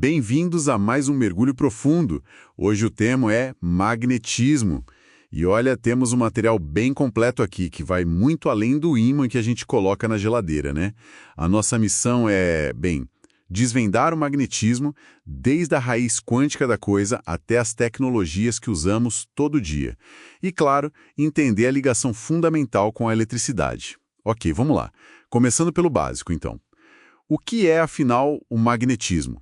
Bem-vindos a mais um Mergulho Profundo. Hoje o tema é magnetismo. E olha, temos um material bem completo aqui, que vai muito além do ímã que a gente coloca na geladeira, né? A nossa missão é, desvendar o magnetismo desde a raiz quântica da coisa até as tecnologias que usamos todo dia. E, claro, entender a ligação fundamental com a eletricidade. Ok, vamos lá. Começando pelo básico, então. O que é, afinal, o magnetismo?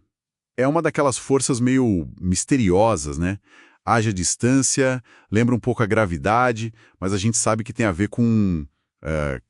É uma daquelas forças meio misteriosas, né? Haja distância, lembra um pouco a gravidade, mas a gente sabe que tem a ver com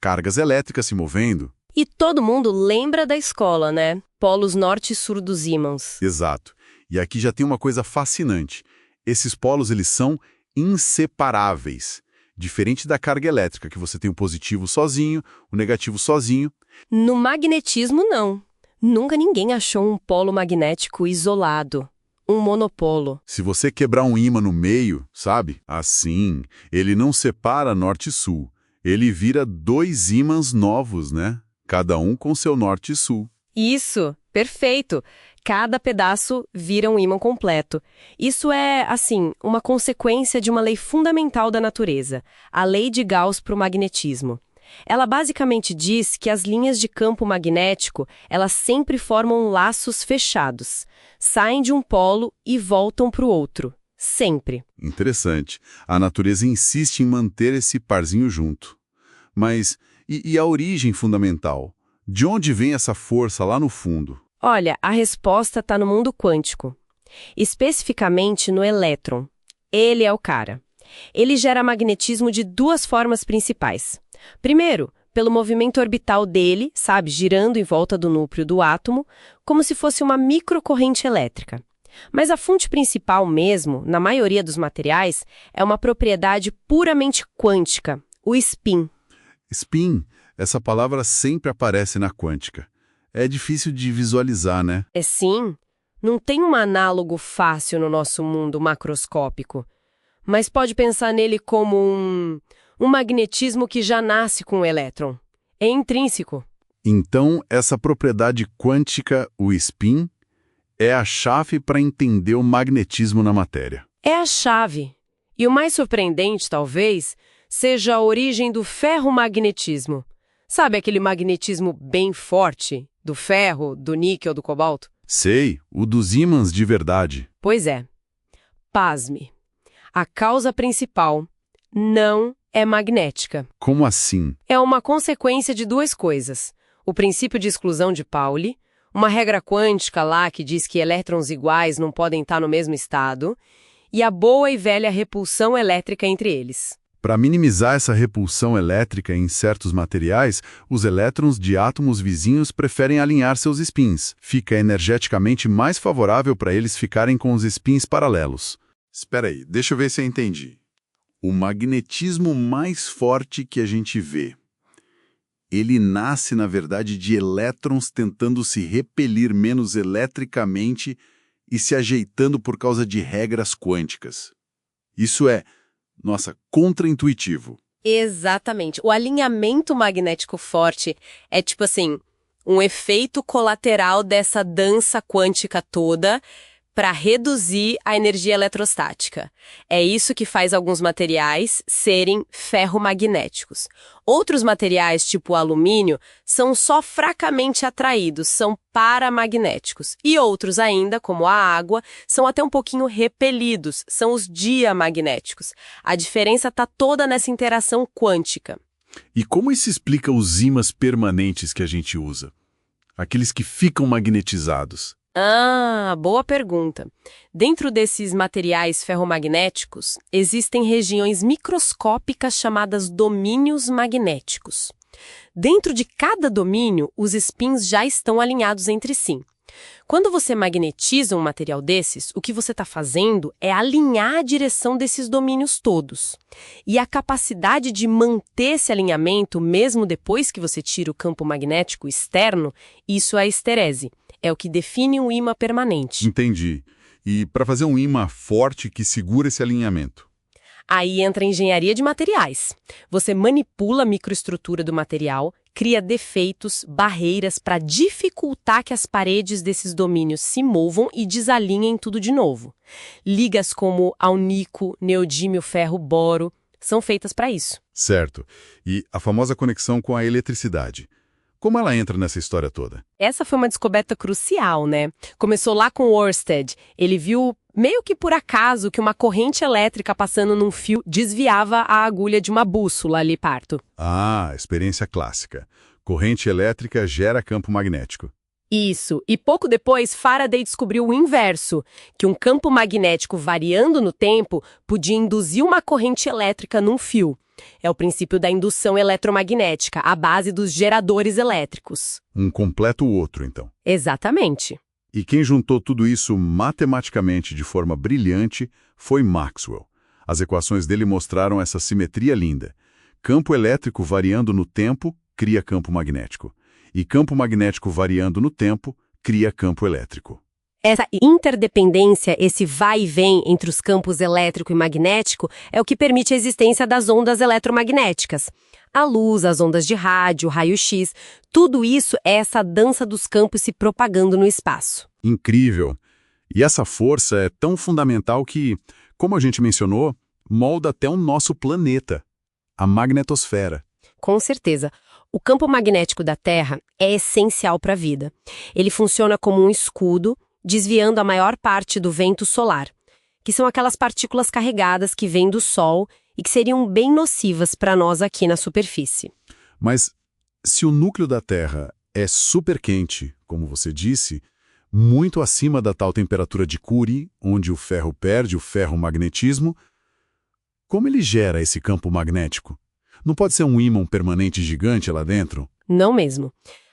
cargas elétricas se movendo. E todo mundo lembra da escola, né? Polos norte e sul dos ímãs. Exato. E aqui já tem uma coisa fascinante. Esses polos, eles são inseparáveis. Diferente da carga elétrica, que você tem o positivo sozinho, o negativo sozinho. No magnetismo, não. Nunca ninguém achou um polo magnético isolado. Um monopolo. Se você quebrar um ímã no meio, sabe? Assim, ele não separa norte e sul. Ele vira dois ímãs novos, né? Cada um com seu norte e sul. Isso, perfeito. Cada pedaço vira um ímã completo. Isso é, assim, uma consequência de uma lei fundamental da natureza, a lei de Gauss para o magnetismo. Ela basicamente diz que as linhas de campo magnético, elas sempre formam laços fechados. Saem de um polo e voltam para o outro. Sempre. Interessante. A natureza insiste em manter esse parzinho junto. Mas, e a origem fundamental? De onde vem essa força lá no fundo? Olha, a resposta está no mundo quântico. Especificamente no elétron. Ele é o cara. Ele gera magnetismo de duas formas principais. Primeiro, pelo movimento orbital dele, sabe, girando em volta do núcleo do átomo, como se fosse uma microcorrente elétrica. Mas a fonte principal mesmo, na maioria dos materiais, é uma propriedade puramente quântica, o spin. Spin, essa palavra sempre aparece na quântica. É difícil de visualizar, né? É sim, não tem um análogo fácil no nosso mundo macroscópico. Mas pode pensar nele como um magnetismo que já nasce com o elétron. É intrínseco. Então, essa propriedade quântica, o spin, é a chave para entender o magnetismo na matéria. É a chave. E o mais surpreendente, talvez, seja a origem do ferromagnetismo. Sabe aquele magnetismo bem forte? Do ferro, do níquel, do cobalto? Sei, o dos ímãs de verdade. Pois é. Pasme. A causa principal não é magnética. Como assim? É uma consequência de duas coisas. O princípio de exclusão de Pauli, uma regra quântica lá que diz que elétrons iguais não podem estar no mesmo estado, e a boa e velha repulsão elétrica entre eles. Para minimizar essa repulsão elétrica em certos materiais, os elétrons de átomos vizinhos preferem alinhar seus spins. Fica energeticamente mais favorável para eles ficarem com os spins paralelos. Espera aí, deixa eu ver se eu entendi. O magnetismo mais forte que a gente vê, ele nasce, na verdade, de elétrons tentando se repelir menos eletricamente e se ajeitando por causa de regras quânticas. Isso é, contraintuitivo. Exatamente. O alinhamento magnético forte é tipo assim, um efeito colateral dessa dança quântica toda para reduzir a energia eletrostática. É isso que faz alguns materiais serem ferromagnéticos. Outros materiais, tipo o alumínio, são só fracamente atraídos, são paramagnéticos. E outros ainda, como a água, são até um pouquinho repelidos, são os diamagnéticos. A diferença está toda nessa interação quântica. E como isso explica os ímãs permanentes que a gente usa? Aqueles que ficam magnetizados. Boa pergunta. Dentro desses materiais ferromagnéticos, existem regiões microscópicas chamadas domínios magnéticos. Dentro de cada domínio, os spins já estão alinhados entre si. Quando você magnetiza um material desses, o que você está fazendo é alinhar a direção desses domínios todos. E a capacidade de manter esse alinhamento, mesmo depois que você tira o campo magnético externo, isso é a esterese. É o que define um ímã permanente. Entendi. E para fazer um ímã forte que segura esse alinhamento? Aí entra a engenharia de materiais. Você manipula a microestrutura do material, cria defeitos, barreiras para dificultar que as paredes desses domínios se movam e desalinhem tudo de novo. Ligas como alnico, neodímio, ferro, boro são feitas para isso. Certo. E a famosa conexão com a eletricidade. Como ela entra nessa história toda? Essa foi uma descoberta crucial, né? Começou lá com Ørsted. Ele viu, meio que por acaso, que uma corrente elétrica passando num fio desviava a agulha de uma bússola ali perto. Ah, experiência clássica. Corrente elétrica gera campo magnético. Isso. E pouco depois, Faraday descobriu o inverso, que um campo magnético variando no tempo podia induzir uma corrente elétrica num fio. É o princípio da indução eletromagnética, a base dos geradores elétricos. Um completa o outro, então. Exatamente. E quem juntou tudo isso matematicamente de forma brilhante foi Maxwell. As equações dele mostraram essa simetria linda. Campo elétrico variando no tempo cria campo magnético. E campo magnético variando no tempo cria campo elétrico. Essa interdependência, esse vai e vem entre os campos elétrico e magnético, é o que permite a existência das ondas eletromagnéticas. A luz, as ondas de rádio, raio-x, tudo isso é essa dança dos campos se propagando no espaço. Incrível! E essa força é tão fundamental que, como a gente mencionou, molda até o nosso planeta, a magnetosfera. Com certeza. O campo magnético da Terra é essencial para a vida. Ele funciona como um escudo, desviando a maior parte do vento solar, que são aquelas partículas carregadas que vêm do Sol e que seriam bem nocivas para nós aqui na superfície. Mas se o núcleo da Terra é super quente, como você disse, muito acima da tal temperatura de Curie, onde o ferro perde o ferromagnetismo, como ele gera esse campo magnético? Não pode ser um ímã permanente gigante lá dentro? Não mesmo.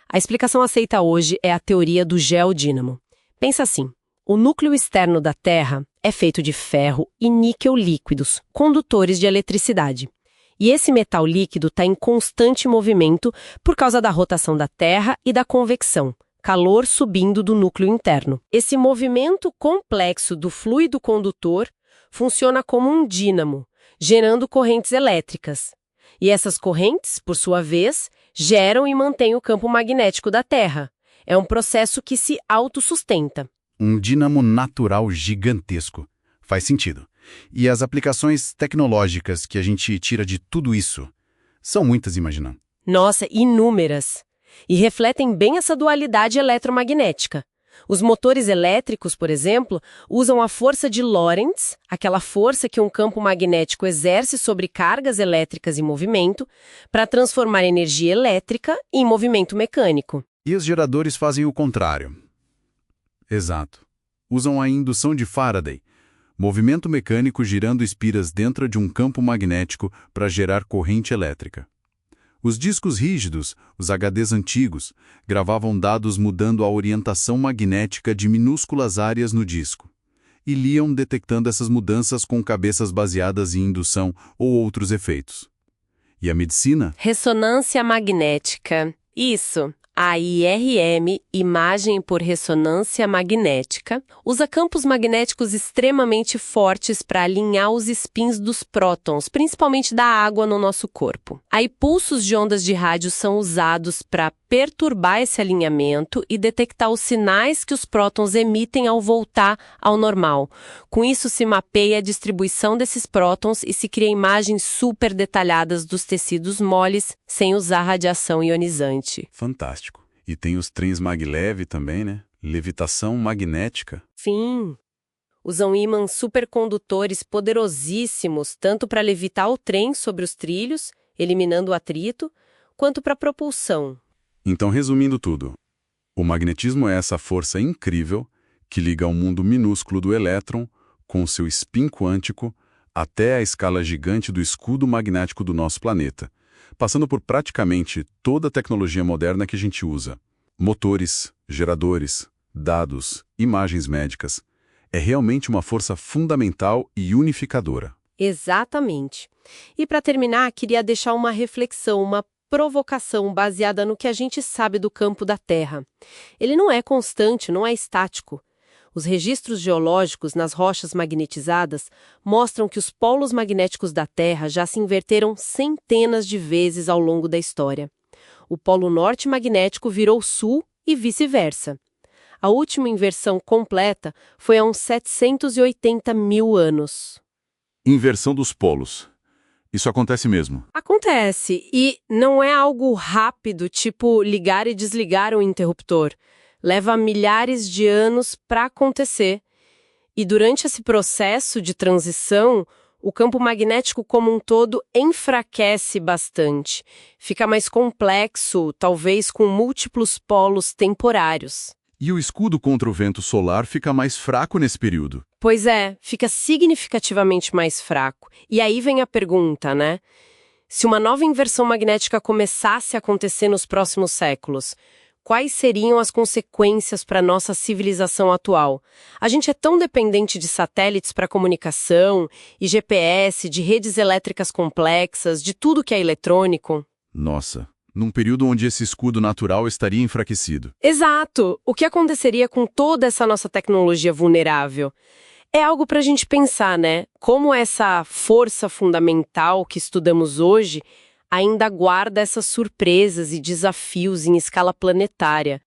A explicação aceita hoje é a teoria do geodínamo. Pensa assim, o núcleo externo da Terra é feito de ferro e níquel líquidos, condutores de eletricidade. E esse metal líquido está em constante movimento por causa da rotação da Terra e da convecção, calor subindo do núcleo interno. Esse movimento complexo do fluido condutor funciona como um dínamo, gerando correntes elétricas. E essas correntes, por sua vez, geram e mantêm o campo magnético da Terra. É um processo que se autossustenta. Um dínamo natural gigantesco. Faz sentido. E as aplicações tecnológicas que a gente tira de tudo isso são muitas, imaginando. Nossa, inúmeras. E refletem bem essa dualidade eletromagnética. Os motores elétricos, por exemplo, usam a força de Lorentz, aquela força que um campo magnético exerce sobre cargas elétricas em movimento, para transformar energia elétrica em movimento mecânico. E os geradores fazem o contrário. Exato. Usam a indução de Faraday, movimento mecânico girando espiras dentro de um campo magnético para gerar corrente elétrica. Os discos rígidos, os HDs antigos, gravavam dados mudando a orientação magnética de minúsculas áreas no disco, e liam detectando essas mudanças com cabeças baseadas em indução ou outros efeitos. E a medicina? Ressonância magnética. Isso. A IRM, imagem por ressonância magnética, usa campos magnéticos extremamente fortes para alinhar os spins dos prótons, principalmente da água no nosso corpo. Aí pulsos de ondas de rádio são usados para perturbar esse alinhamento e detectar os sinais que os prótons emitem ao voltar ao normal. Com isso se mapeia a distribuição desses prótons e se cria imagens super detalhadas dos tecidos moles sem usar radiação ionizante. Fantástico. E tem os trens maglev também, né? Levitação magnética. Sim. Usam ímãs supercondutores poderosíssimos, tanto para levitar o trem sobre os trilhos, eliminando o atrito, quanto para propulsão. Então, resumindo tudo, o magnetismo é essa força incrível que liga o mundo minúsculo do elétron com seu spin quântico até a escala gigante do escudo magnético do nosso planeta, passando por praticamente toda a tecnologia moderna que a gente usa. Motores, geradores, dados, imagens médicas. É realmente uma força fundamental e unificadora. Exatamente. E para terminar, queria deixar uma reflexão, uma provocação baseada no que a gente sabe do campo da Terra. Ele não é constante, não é estático. Os registros geológicos nas rochas magnetizadas mostram que os polos magnéticos da Terra já se inverteram centenas de vezes ao longo da história. O polo norte magnético virou sul e vice-versa. A última inversão completa foi há uns 780 mil anos. Inversão dos polos. Isso acontece mesmo. Acontece, e não é algo rápido, tipo ligar e desligar o interruptor. Leva milhares de anos para acontecer. E durante esse processo de transição, o campo magnético como um todo enfraquece bastante. Fica mais complexo, talvez com múltiplos polos temporários. E o escudo contra o vento solar fica mais fraco nesse período. Pois é, fica significativamente mais fraco. E aí vem a pergunta, né? Se uma nova inversão magnética começasse a acontecer nos próximos séculos, quais seriam as consequências para a nossa civilização atual? A gente é tão dependente de satélites para comunicação, e GPS, de redes elétricas complexas, de tudo que é eletrônico. Nossa, num período onde esse escudo natural estaria enfraquecido. Exato! O que aconteceria com toda essa nossa tecnologia vulnerável? É algo para a gente pensar, né? Como essa força fundamental que estudamos hoje ainda guarda essas surpresas e desafios em escala planetária.